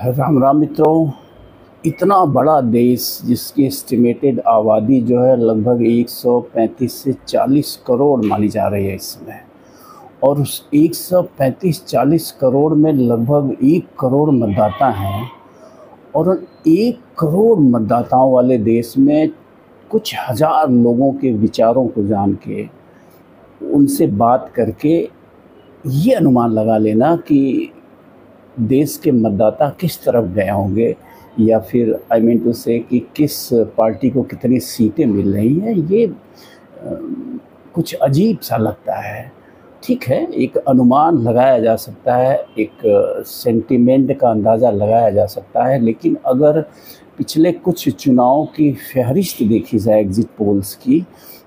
राम राम मित्रों। इतना बड़ा देश जिसकी एस्टिमेटेड आबादी जो है लगभग 135 से 40 करोड़ मानी जा रही है इस समय, और उस 135-40 करोड़ में लगभग 1 करोड़ मतदाता हैं। और उन 1 करोड़ मतदाताओं वाले देश में कुछ हज़ार लोगों के विचारों को जान के, उनसे बात करके ये अनुमान लगा लेना कि देश के मतदाता किस तरफ गए होंगे, या फिर आई मीन टू से कि किस पार्टी को कितनी सीटें मिल रही हैं, ये कुछ अजीब सा लगता है। ठीक है, एक अनुमान लगाया जा सकता है, एक सेंटिमेंट का अंदाज़ा लगाया जा सकता है, लेकिन अगर पिछले कुछ चुनाव की फहरिस्त देखी जाए एग्ज़िट पोल्स की,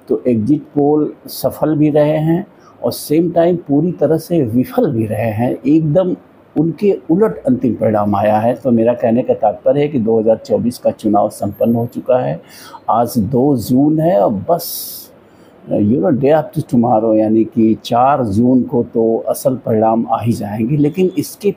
तो एग्ज़िट पोल सफल भी रहे हैं और सेम टाइम पूरी तरह से विफल भी रहे हैं। एकदम उनके उलट अंतिम परिणाम आया है। तो मेरा कहने का तात्पर्य है कि 2024 का चुनाव संपन्न हो चुका है। आज 2 जून है और बस डे आफ्टर टुमारो यानी कि 4 जून को तो असल परिणाम आ ही जाएंगे। लेकिन इसके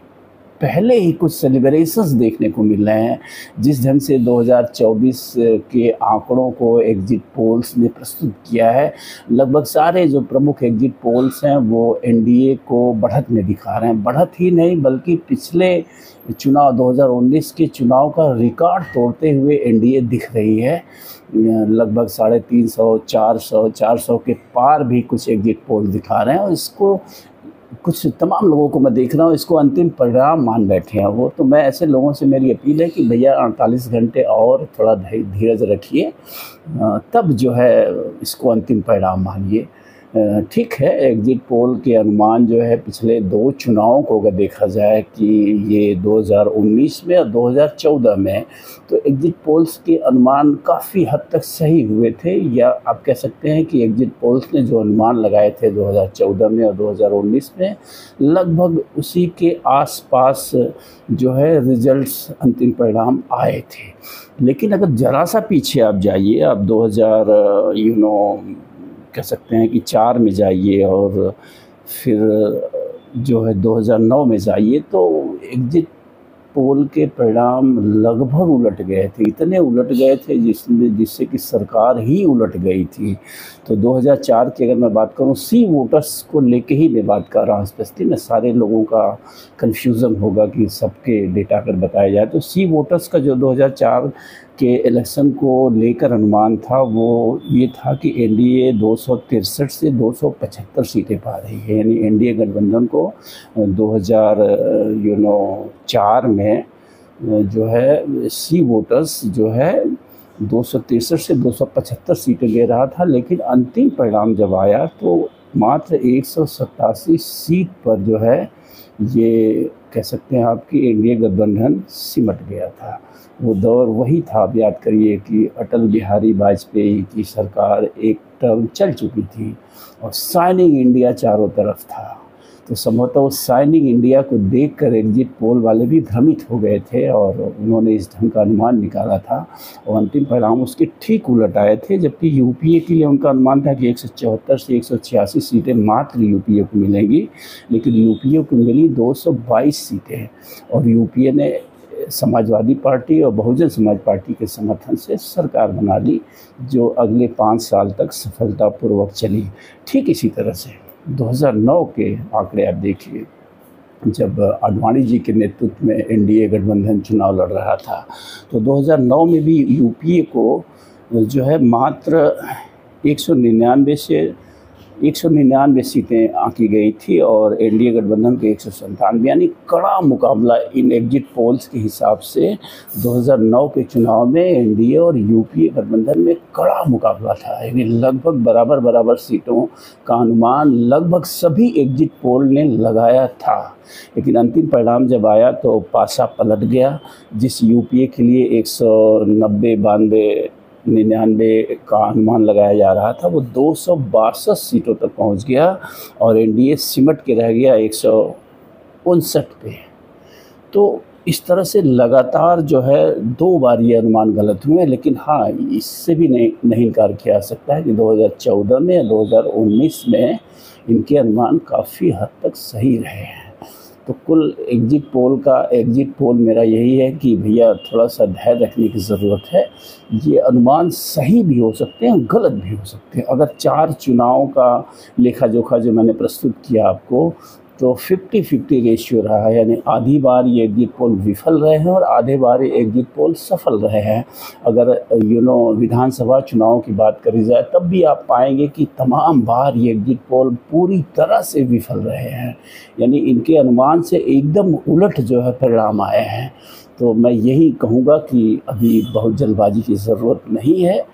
पहले ही कुछ सेलिब्रेशंस देखने को मिल रहे हैं। जिस ढंग से 2024 के आंकड़ों को एग्जिट पोल्स ने प्रस्तुत किया है, लगभग सारे जो प्रमुख एग्जिट पोल्स हैं वो एनडीए को बढ़त में दिखा रहे हैं। बढ़त ही नहीं बल्कि पिछले चुनाव 2019 के चुनाव का रिकॉर्ड तोड़ते हुए एनडीए दिख रही है। लगभग 350, 400 के पार भी कुछ एग्जिट पोल दिखा रहे हैं, और इसको कुछ तमाम लोगों को मैं देख रहा हूँ इसको अंतिम परिणाम मान बैठे हैं वो। तो मैं ऐसे लोगों से मेरी अपील है कि भैया 48 घंटे और थोड़ा धीरज रखिए, तब जो है इसको अंतिम परिणाम मानिए। ठीक है, एग्जिट पोल के अनुमान जो है पिछले 2 चुनावों को अगर देखा जाए कि ये 2019 में और 2014 में, तो एग्जिट पोल्स के अनुमान काफ़ी हद तक सही हुए थे, या आप कह सकते हैं कि एग्जिट पोल्स ने जो अनुमान लगाए थे 2014 में और 2019 में, लगभग उसी के आसपास जो है रिजल्ट्स अंतिम परिणाम आए थे। लेकिन अगर ज़रा सा पीछे आप जाइए, आप 2000 कह सकते हैं कि 4 में जाइए और फिर जो है 2009 में जाइए, तो एग्जिट पोल के परिणाम लगभग उलट गए थे। इतने उलट गए थे जिससे कि सरकार ही उलट गई थी। तो 2004 की अगर मैं बात करूं, सी वोटर्स को लेके ही मैं बात कर रहा हूँ स्पेशली, मैं सारे लोगों का कन्फ्यूज़न होगा कि सबके डेटा अगर बताया जाए, तो सी वोटर्स का जो 2004 के इलेक्शन को लेकर अनुमान था वो ये था कि एनडीए 263 से 275 सीटें पा रही है। यानी एनडीए गठबंधन को 2004 में जो है सी वोटर्स जो है 263 से 275 सीटें ले रहा था। लेकिन अंतिम परिणाम जब आया तो मात्र 187 सीट पर जो है ये कह सकते हैं आपकी एनडीए गठबंधन सिमट गया था। वो दौर वही था, आप याद करिए कि अटल बिहारी वाजपेयी की सरकार एक टर्म चल चुकी थी और शाइनिंग इंडिया चारों तरफ था। तो संभवतः उस शाइनिंग इंडिया को देखकर एग्जिट पोल वाले भी भ्रमित हो गए थे और उन्होंने इस ढंग का अनुमान निकाला था, और अंतिम परिणाम उसके ठीक उलट आए थे। जबकि यूपीए के लिए उनका अनुमान था कि 174 से 186 सीटें मात्र यूपीए को मिलेंगी, लेकिन यूपीए को मिली 222 सीटें, और यूपीए ने समाजवादी पार्टी और बहुजन समाज पार्टी के समर्थन से सरकार बना ली, जो अगले 5 साल तक सफलतापूर्वक चली। ठीक इसी तरह से 2009 के आंकड़े आप देखिए, जब आडवाणी जी के नेतृत्व में एनडीए गठबंधन चुनाव लड़ रहा था, तो 2009 में भी यूपीए को जो है मात्र 199 सीटें आंकी गई थी और एनडीए गठबंधन के 197, यानी कड़ा मुकाबला इन एग्जिट पोल्स के हिसाब से 2009 के चुनाव में एनडीए और यूपीए गठबंधन में कड़ा मुकाबला था। यानी लगभग बराबर सीटों का अनुमान लगभग सभी एग्जिट पोल ने लगाया था। लेकिन अंतिम परिणाम जब आया तो पासा पलट गया। जिस यूपीए के लिए 190, 92, 99 का अनुमान लगाया जा रहा था, वो 262 सीटों तक पहुंच गया और एनडीए सिमट के रह गया 159 पे। तो इस तरह से लगातार जो है 2 बार ये अनुमान गलत हुए। लेकिन हाँ, इससे भी नहीं इनकार किया जा सकता है कि 2014 में या 2019 में इनके अनुमान काफ़ी हद तक सही रहे हैं। तो कुल एग्जिट पोल मेरा यही है कि भैया थोड़ा सा धैर्य रखने की ज़रूरत है। ये अनुमान सही भी हो सकते हैं, गलत भी हो सकते हैं। अगर 4 चुनाव का लेखा जोखा जो मैंने प्रस्तुत किया आपको, तो 50-50 रेशियो रहा है, यानी आधी बार ये एग्जिट पोल विफल रहे हैं और आधे बार ये एग्जिट पोल सफल रहे हैं। अगर विधानसभा चुनाव की बात करी जाए तब भी आप पाएंगे कि तमाम बार ये एग्जिट पोल पूरी तरह से विफल रहे हैं, यानी इनके अनुमान से एकदम उलट जो है परिणाम आए हैं। तो मैं यही कहूँगा कि अभी बहुत जल्दबाजी की ज़रूरत नहीं है।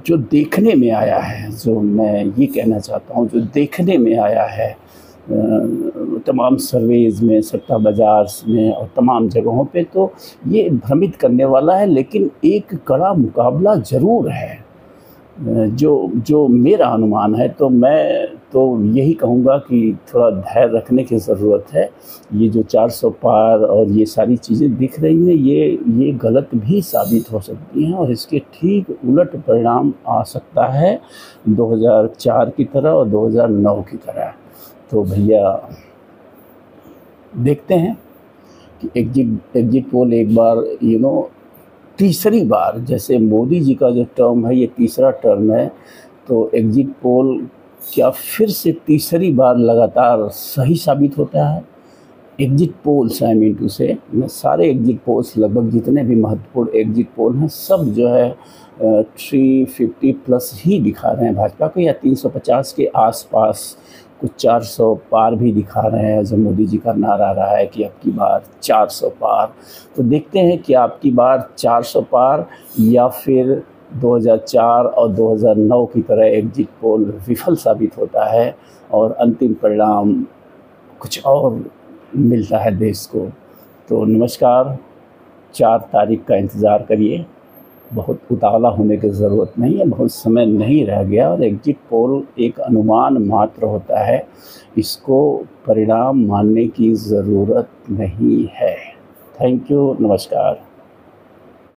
जो देखने में आया है, जो मैं ये कहना चाहता हूँ, जो देखने में आया है तमाम सर्वेज में, सट्टा बाज़ार में और तमाम जगहों पे, तो ये भ्रमित करने वाला है। लेकिन एक कड़ा मुकाबला ज़रूर है, जो मेरा अनुमान है। तो मैं तो यही कहूँगा कि थोड़ा धैर्य रखने की ज़रूरत है। ये जो 400 पार और ये सारी चीज़ें दिख रही हैं, ये गलत भी साबित हो सकती हैं और इसके ठीक उलट परिणाम आ सकता है 2004 की तरह और 2009 की तरह। तो भैया देखते हैं कि एग्जिट पोल एक बार तीसरी बार, जैसे मोदी जी का जो टर्म है ये तीसरा टर्म है, तो एग्जिट पोल क्या फिर से तीसरी बार लगातार सही साबित होता है? Exit polls I mean to say, मैं सारे एग्जिट पोल्स लगभग जितने भी महत्वपूर्ण एग्जिट पोल हैं सब जो है 350 प्लस ही दिखा रहे हैं भाजपा को, या 350 के आसपास, कुछ 400 पार भी दिखा रहे हैं। जो मोदी जी का नारा रहा है कि अब की बार 400 पार, तो देखते हैं कि अब की बार 400 पार या फिर 2004 और 2009 की तरह एग्जिट पोल विफल साबित होता है और अंतिम परिणाम कुछ और मिलता है देश को। तो नमस्कार, 4 तारीख का इंतज़ार करिए। बहुत उतावला होने की ज़रूरत नहीं है, बहुत समय नहीं रह गया और एग्जिट पोल एक अनुमान मात्र होता है, इसको परिणाम मानने की ज़रूरत नहीं है। थैंक यू, नमस्कार।